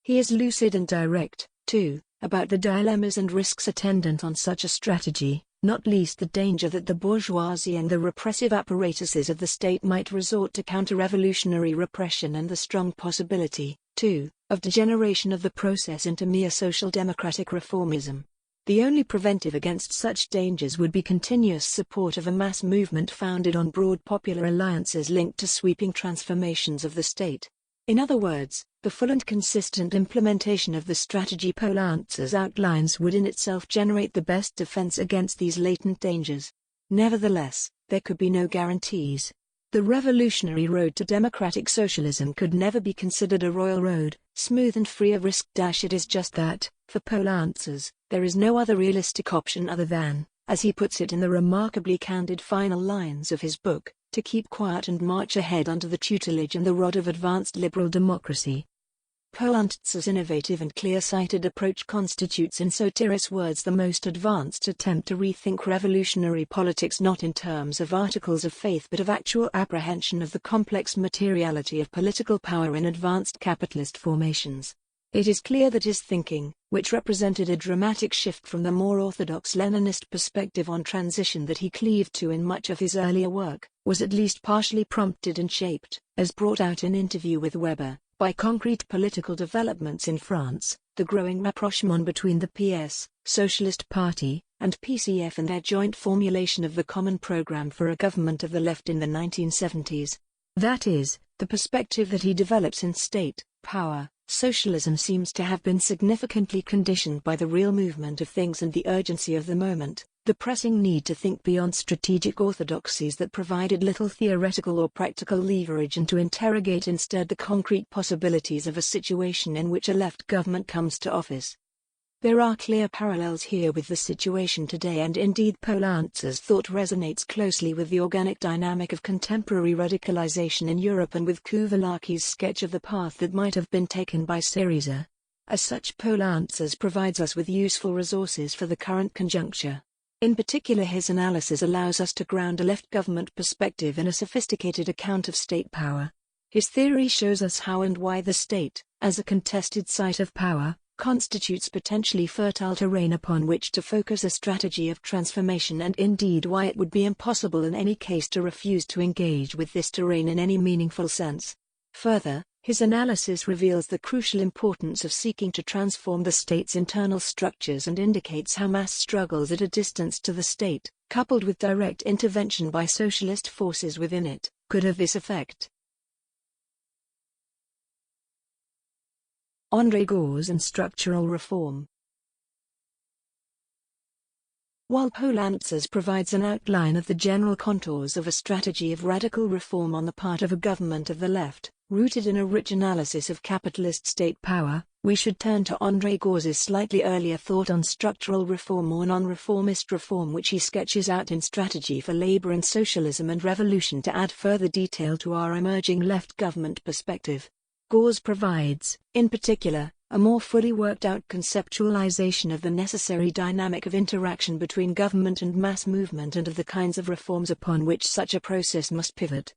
He is lucid and direct, too, about the dilemmas and risks attendant on such a strategy, not least the danger that the bourgeoisie and the repressive apparatuses of the state might resort to counter-revolutionary repression and the strong possibility, too, of degeneration of the process into mere social democratic reformism. The only preventive against such dangers would be continuous support of a mass movement founded on broad popular alliances linked to sweeping transformations of the state. In other words, the full and consistent implementation of the strategy Poulantzas outlines would in itself generate the best defense against these latent dangers. Nevertheless, there could be no guarantees. The revolutionary road to democratic socialism could never be considered a royal road, smooth and free of risk. It is just that, for Poulantzas, there is no other realistic option other than, as he puts it in the remarkably candid final lines of his book, to keep quiet and march ahead under the tutelage and the rod of advanced liberal democracy. Poulantzas' innovative and clear-sighted approach constitutes in Sotiris words the most advanced attempt to rethink revolutionary politics not in terms of articles of faith but of actual apprehension of the complex materiality of political power in advanced capitalist formations. It is clear that his thinking, which represented a dramatic shift from the more orthodox Leninist perspective on transition that he cleaved to in much of his earlier work, was at least partially prompted and shaped, as brought out in interview with Weber, by concrete political developments in France, the growing rapprochement between the PS, Socialist Party, and PCF and their joint formulation of the Common Programme for a Government of the Left in the 1970s. That is, the perspective that he develops in State, Power, Socialism seems to have been significantly conditioned by the real movement of things and the urgency of the moment, the pressing need to think beyond strategic orthodoxies that provided little theoretical or practical leverage and to interrogate instead the concrete possibilities of a situation in which a left government comes to office. There are clear parallels here with the situation today, and indeed Poulantzas' thought resonates closely with the organic dynamic of contemporary radicalization in Europe and with Kouvalakis' sketch of the path that might have been taken by Syriza. As such, Poulantzas provides us with useful resources for the current conjuncture. In particular, his analysis allows us to ground a left government perspective in a sophisticated account of state power. His theory shows us how and why the state, as a contested site of power, constitutes potentially fertile terrain upon which to focus a strategy of transformation, and indeed why it would be impossible in any case to refuse to engage with this terrain in any meaningful sense. Further, his analysis reveals the crucial importance of seeking to transform the state's internal structures and indicates how mass struggles at a distance to the state, coupled with direct intervention by socialist forces within it, could have this effect. André Gorz and structural reform. While Poulantzas provides an outline of the general contours of a strategy of radical reform on the part of a government of the left, Rooted in a rich analysis of capitalist state power, we should turn to André Gorz's slightly earlier thought on structural reform or non-reformist reform, which he sketches out in Strategy for Labour and Socialism and Revolution to add further detail to our emerging left government perspective. Gorz provides, in particular, a more fully worked-out conceptualization of the necessary dynamic of interaction between government and mass movement and of the kinds of reforms upon which such a process must pivot.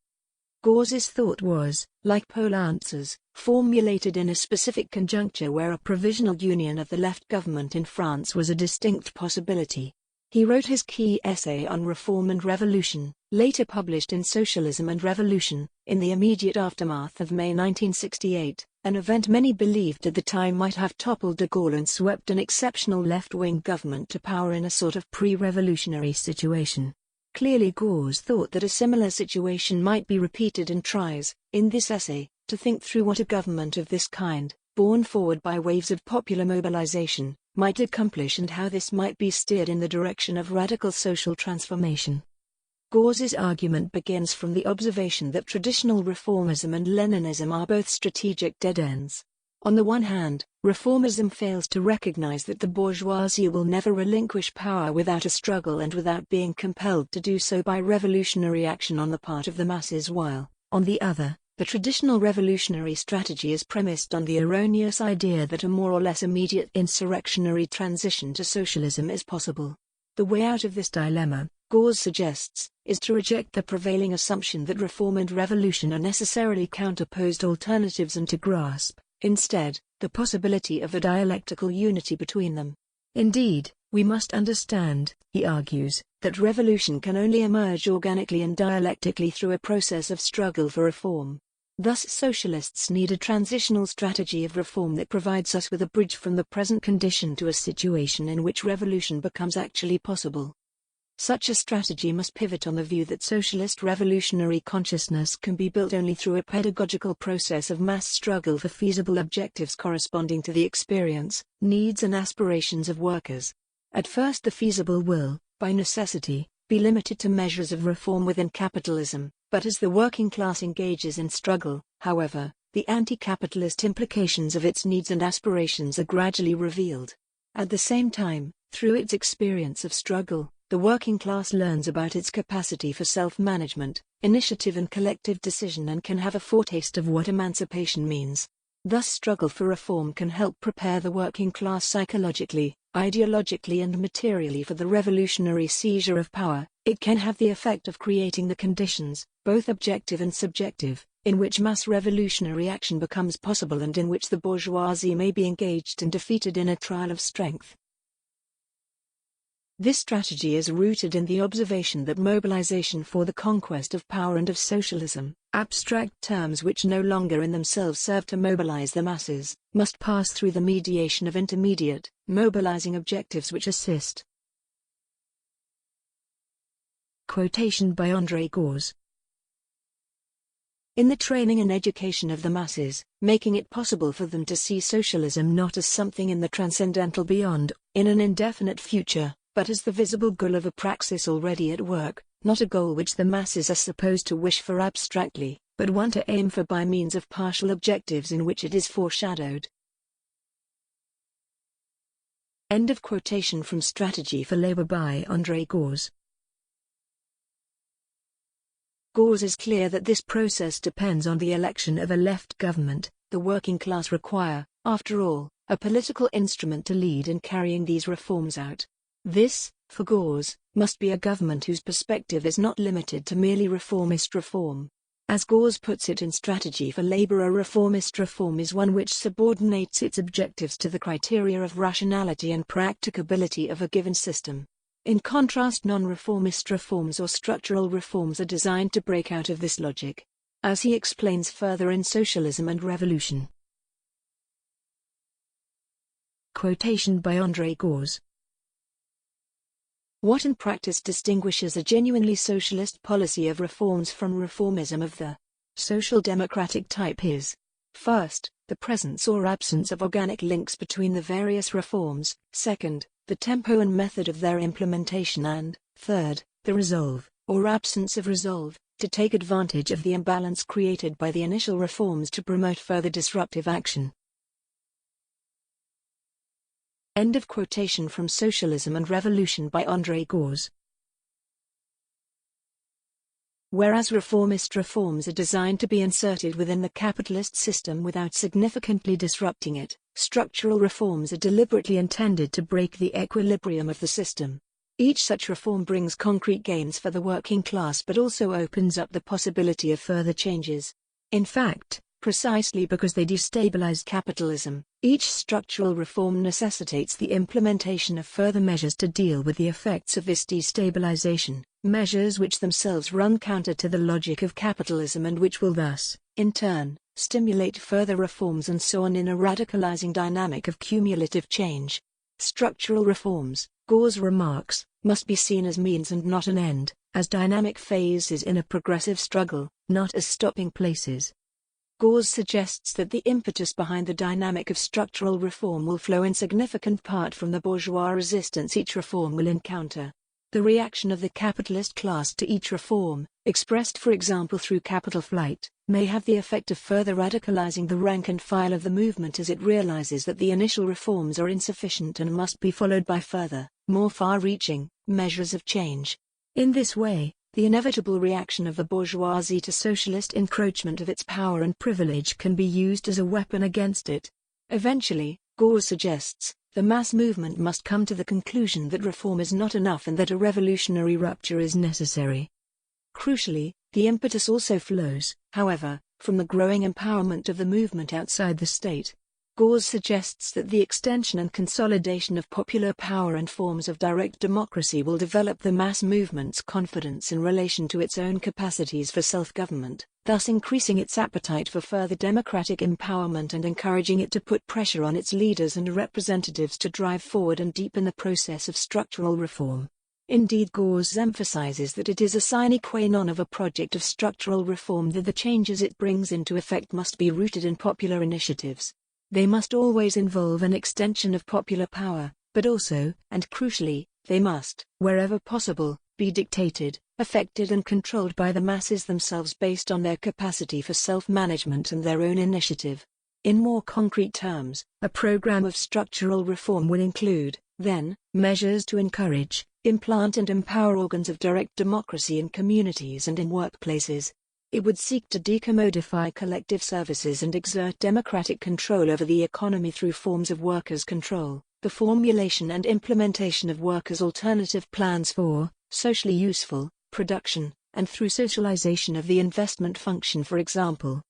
Gorz's thought was, like Poulantzas, formulated in a specific conjuncture where a provisional union of the left government in France was a distinct possibility. He wrote his key essay on Reform and Revolution, later published in Socialism and Revolution, in the immediate aftermath of May 1968, an event many believed at the time might have toppled de Gaulle and swept an exceptional left-wing government to power in a sort of pre-revolutionary situation. Clearly Gorz thought that a similar situation might be repeated and tries, in this essay, to think through what a government of this kind, borne forward by waves of popular mobilization, might accomplish and how this might be steered in the direction of radical social transformation. Gorz's argument begins from the observation that traditional reformism and Leninism are both strategic dead ends. On the one hand, reformism fails to recognize that the bourgeoisie will never relinquish power without a struggle and without being compelled to do so by revolutionary action on the part of the masses, while, on the other, the traditional revolutionary strategy is premised on the erroneous idea that a more or less immediate insurrectionary transition to socialism is possible. The way out of this dilemma, Gorz suggests, is to reject the prevailing assumption that reform and revolution are necessarily counterposed alternatives and to grasp, instead, the possibility of a dialectical unity between them. Indeed, we must understand, he argues, that revolution can only emerge organically and dialectically through a process of struggle for reform. Thus socialists need a transitional strategy of reform that provides us with a bridge from the present condition to a situation in which revolution becomes actually possible. Such a strategy must pivot on the view that socialist revolutionary consciousness can be built only through a pedagogical process of mass struggle for feasible objectives corresponding to the experience, needs and aspirations of workers. At first the feasible will, by necessity, be limited to measures of reform within capitalism, but as the working class engages in struggle, however, the anti-capitalist implications of its needs and aspirations are gradually revealed. At the same time, through its experience of struggle, the working class learns about its capacity for self-management, initiative and collective decision and can have a foretaste of what emancipation means. Thus struggle for reform can help prepare the working class psychologically, ideologically and materially for the revolutionary seizure of power. It can have the effect of creating the conditions, both objective and subjective, in which mass revolutionary action becomes possible and in which the bourgeoisie may be engaged and defeated in a trial of strength. This strategy is rooted in the observation that mobilization for the conquest of power and of socialism, abstract terms which no longer in themselves serve to mobilize the masses, must pass through the mediation of intermediate, mobilizing objectives which assist. Quotation by André Gorz. In the training and education of the masses, making it possible for them to see socialism not as something in the transcendental beyond, in an indefinite future, but as the visible goal of a praxis already at work, not a goal which the masses are supposed to wish for abstractly, but one to aim for by means of partial objectives in which it is foreshadowed. End of quotation from Strategy for Labour by André Gorz. Gorz is clear that this process depends on the election of a left government. The working class require, after all, a political instrument to lead in carrying these reforms out. This, for Gorz, must be a government whose perspective is not limited to merely reformist reform. As Gorz puts it in Strategy for Labour, a reformist reform is one which subordinates its objectives to the criteria of rationality and practicability of a given system. In contrast, non-reformist reforms or structural reforms are designed to break out of this logic. As he explains further in Socialism and Revolution. Quotation by André Gorz. What in practice distinguishes a genuinely socialist policy of reforms from reformism of the social democratic type is, first, the presence or absence of organic links between the various reforms, second, the tempo and method of their implementation and, third, the resolve, or absence of resolve, to take advantage of the imbalance created by the initial reforms to promote further disruptive action. End of quotation from Socialism and Revolution by André Gorz. Whereas reformist reforms are designed to be inserted within the capitalist system without significantly disrupting it, structural reforms are deliberately intended to break the equilibrium of the system. Each such reform brings concrete gains for the working class but also opens up the possibility of further changes. In fact, precisely because they destabilize capitalism, each structural reform necessitates the implementation of further measures to deal with the effects of this destabilization, measures which themselves run counter to the logic of capitalism and which will thus, in turn, stimulate further reforms and so on in a radicalizing dynamic of cumulative change. Structural reforms, Gorz remarks, must be seen as means and not an end, as dynamic phases in a progressive struggle, not as stopping places. Gorz suggests that the impetus behind the dynamic of structural reform will flow in significant part from the bourgeois resistance each reform will encounter. The reaction of the capitalist class to each reform, expressed for example through capital flight, may have the effect of further radicalizing the rank and file of the movement as it realizes that the initial reforms are insufficient and must be followed by further, more far-reaching, measures of change. In this way, the inevitable reaction of the bourgeoisie to socialist encroachment of its power and privilege can be used as a weapon against it. Eventually, Gorz suggests, the mass movement must come to the conclusion that reform is not enough and that a revolutionary rupture is necessary. Crucially, the impetus also flows, however, from the growing empowerment of the movement outside the state. Gorz suggests that the extension and consolidation of popular power and forms of direct democracy will develop the mass movement's confidence in relation to its own capacities for self-government, thus increasing its appetite for further democratic empowerment and encouraging it to put pressure on its leaders and representatives to drive forward and deepen the process of structural reform. Indeed, Gorz emphasizes that it is a sine qua non of a project of structural reform that the changes it brings into effect must be rooted in popular initiatives. They must always involve an extension of popular power, but also, and crucially, they must, wherever possible, be dictated, affected and controlled by the masses themselves based on their capacity for self-management and their own initiative. In more concrete terms, a program of structural reform will include, then, measures to encourage, implant and empower organs of direct democracy in communities and in workplaces. It would seek to decommodify collective services and exert democratic control over the economy through forms of workers' control, the formulation and implementation of workers' alternative plans for, socially useful, production, and through socialization of the investment function for example.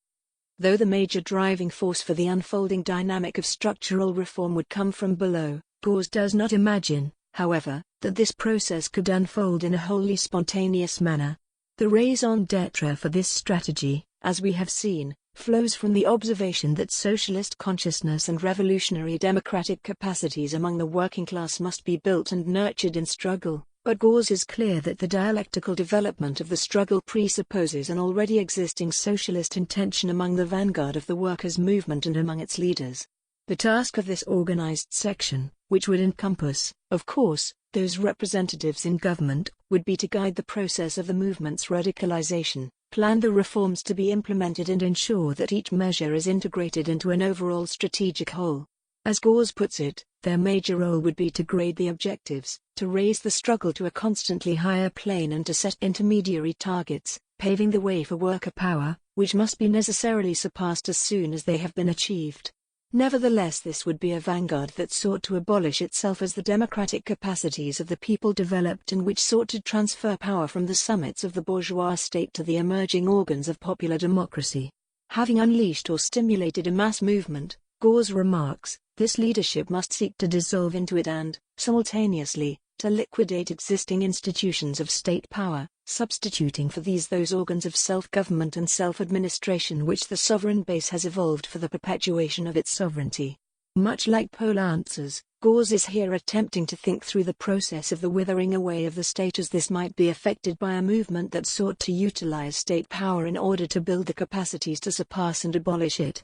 Though the major driving force for the unfolding dynamic of structural reform would come from below, Gorz does not imagine, however, that this process could unfold in a wholly spontaneous manner. The raison d'être for this strategy, as we have seen, flows from the observation that socialist consciousness and revolutionary democratic capacities among the working class must be built and nurtured in struggle, but Gorz is clear that the dialectical development of the struggle presupposes an already existing socialist intention among the vanguard of the workers' movement and among its leaders. The task of this organized section, which would encompass, of course, those representatives in government, would be to guide the process of the movement's radicalization, plan the reforms to be implemented and ensure that each measure is integrated into an overall strategic whole. As Gorz puts it, their major role would be to grade the objectives, to raise the struggle to a constantly higher plane and to set intermediary targets, paving the way for worker power, which must be necessarily surpassed as soon as they have been achieved. Nevertheless, this would be a vanguard that sought to abolish itself as the democratic capacities of the people developed and which sought to transfer power from the summits of the bourgeois state to the emerging organs of popular democracy. Having unleashed or stimulated a mass movement, Gorz remarks, this leadership must seek to dissolve into it and, simultaneously, to liquidate existing institutions of state power, substituting for these those organs of self-government and self-administration which the sovereign base has evolved for the perpetuation of its sovereignty. Much like Poulantzas, Gorz is here attempting to think through the process of the withering away of the state as this might be effected by a movement that sought to utilize state power in order to build the capacities to surpass and abolish it.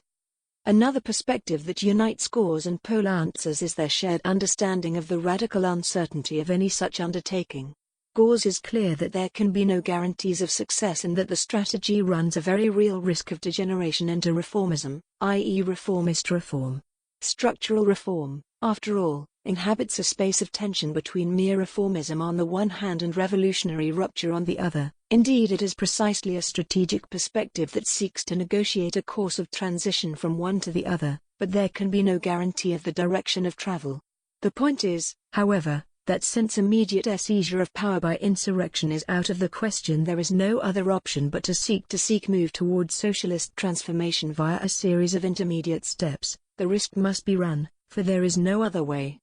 Another perspective that unites Gorz and Poulantzas is their shared understanding of the radical uncertainty of any such undertaking. Gorz is clear that there can be no guarantees of success and that the strategy runs a very real risk of degeneration into reformism, i.e. reformist reform. Structural reform, after all, inhabits a space of tension between mere reformism on the one hand and revolutionary rupture on the other. Indeed, it is precisely a strategic perspective that seeks to negotiate a course of transition from one to the other, but there can be no guarantee of the direction of travel. The point is, however, that since immediate seizure of power by insurrection is out of the question, there is no other option but to seek move towards socialist transformation via a series of intermediate steps. The risk must be run, for there is no other way.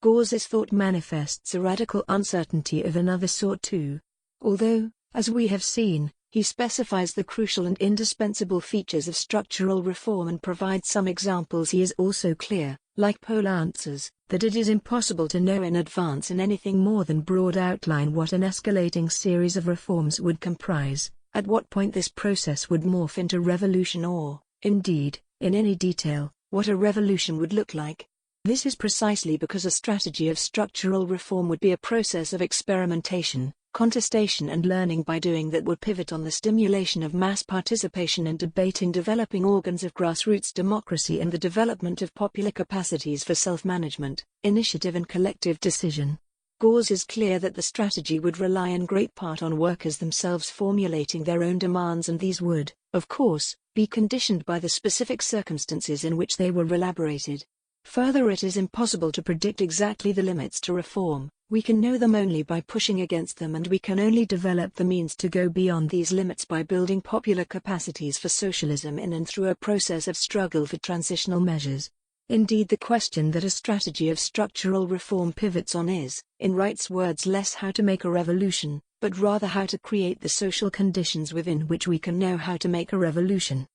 Gorz's thought manifests a radical uncertainty of another sort too. Although, as we have seen, he specifies the crucial and indispensable features of structural reform and provides some examples, he is also clear, like Poulantzas, that it is impossible to know in advance in anything more than broad outline what an escalating series of reforms would comprise, at what point this process would morph into revolution or, indeed, in any detail, what a revolution would look like. This is precisely because a strategy of structural reform would be a process of experimentation, contestation and learning by doing that would pivot on the stimulation of mass participation and debate in developing organs of grassroots democracy and the development of popular capacities for self-management, initiative and collective decision. Gorz is clear that the strategy would rely in great part on workers themselves formulating their own demands, and these would, of course, be conditioned by the specific circumstances in which they were elaborated. Further, it is impossible to predict exactly the limits to reform. We can know them only by pushing against them, and we can only develop the means to go beyond these limits by building popular capacities for socialism in and through a process of struggle for transitional measures. Indeed, the question that a strategy of structural reform pivots on is, in Wright's words, less how to make a revolution, but rather how to create the social conditions within which we can know how to make a revolution.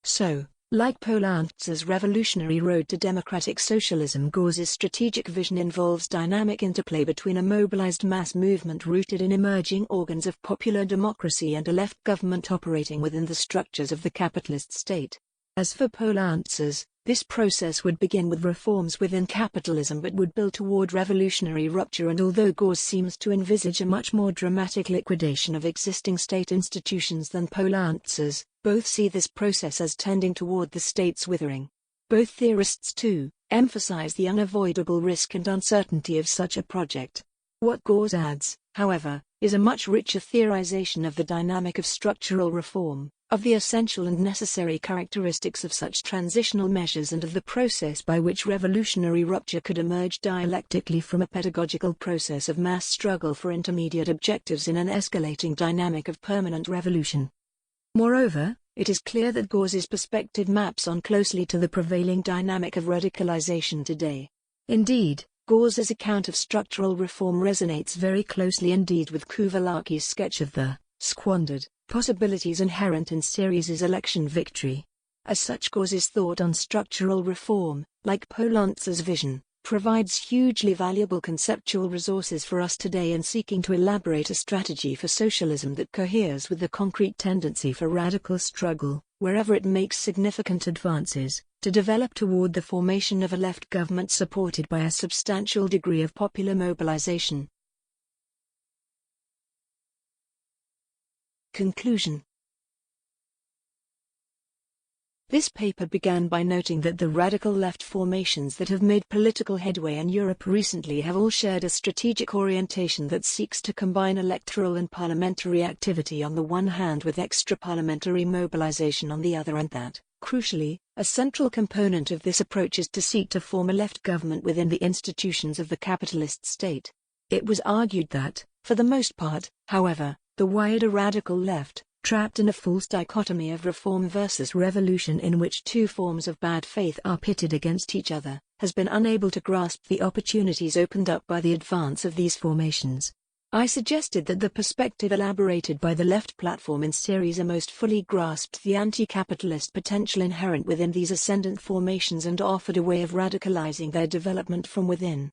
So, like Poulantzas' revolutionary road to democratic socialism, Gorz's strategic vision involves dynamic interplay between a mobilized mass movement rooted in emerging organs of popular democracy and a left government operating within the structures of the capitalist state. As for Poulantzas, this process would begin with reforms within capitalism but would build toward revolutionary rupture, and although Gorz seems to envisage a much more dramatic liquidation of existing state institutions than Poulantzas, both see this process as tending toward the state's withering. Both theorists, too, emphasize the unavoidable risk and uncertainty of such a project. What Gorz adds, however, is a much richer theorization of the dynamic of structural reform, of the essential and necessary characteristics of such transitional measures, and of the process by which revolutionary rupture could emerge dialectically from a pedagogical process of mass struggle for intermediate objectives in an escalating dynamic of permanent revolution. Moreover, it is clear that Gorz's perspective maps on closely to the prevailing dynamic of radicalization today. Indeed, Gorz's account of structural reform resonates very closely indeed with Kouvalakis' sketch of the squandered possibilities inherent in Syriza's election victory. As such, Gorz's thought on structural reform, like Poulantzas' vision, provides hugely valuable conceptual resources for us today in seeking to elaborate a strategy for socialism that coheres with the concrete tendency for radical struggle, wherever it makes significant advances, to develop toward the formation of a left government supported by a substantial degree of popular mobilization. Conclusion. This paper began by noting that the radical left formations that have made political headway in Europe recently have all shared a strategic orientation that seeks to combine electoral and parliamentary activity on the one hand with extra-parliamentary mobilization on the other, and that, crucially, a central component of this approach is to seek to form a left government within the institutions of the capitalist state. It was argued that, for the most part, however, the wider radical left, trapped in a false dichotomy of reform versus revolution in which two forms of bad faith are pitted against each other, has been unable to grasp the opportunities opened up by the advance of these formations. I suggested that the perspective elaborated by the left platform in Syriza most fully grasped the anti-capitalist potential inherent within these ascendant formations and offered a way of radicalizing their development from within.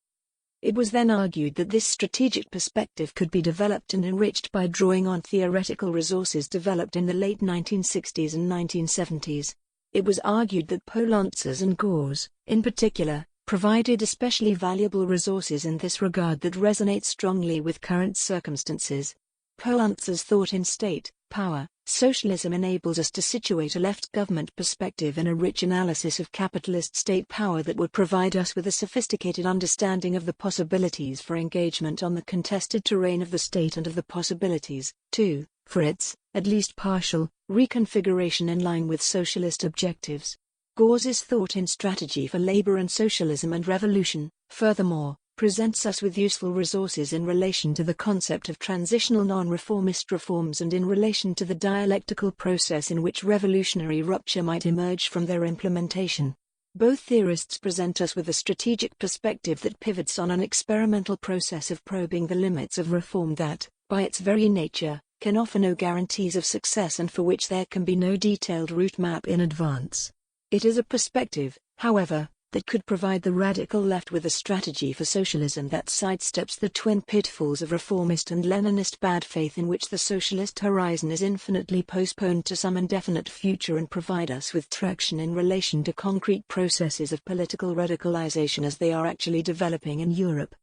It was then argued that this strategic perspective could be developed and enriched by drawing on theoretical resources developed in the late 1960s and 1970s. It was argued that Poulantzas and Gorz, in particular, provided especially valuable resources in this regard that resonate strongly with current circumstances. Poulantzas thought in state power. Socialism enables us to situate a left government perspective in a rich analysis of capitalist state power that would provide us with a sophisticated understanding of the possibilities for engagement on the contested terrain of the state and of the possibilities, too, for its, at least partial, reconfiguration in line with socialist objectives. Gorz's thought in strategy for labor and socialism and revolution, furthermore, presents us with useful resources in relation to the concept of transitional non-reformist reforms and in relation to the dialectical process in which revolutionary rupture might emerge from their implementation. Both theorists present us with a strategic perspective that pivots on an experimental process of probing the limits of reform that, by its very nature, can offer no guarantees of success and for which there can be no detailed route map in advance. It is a perspective, however, that could provide the radical left with a strategy for socialism that sidesteps the twin pitfalls of reformist and Leninist bad faith in which the socialist horizon is infinitely postponed to some indefinite future and provide us with traction in relation to concrete processes of political radicalization as they are actually developing in Europe.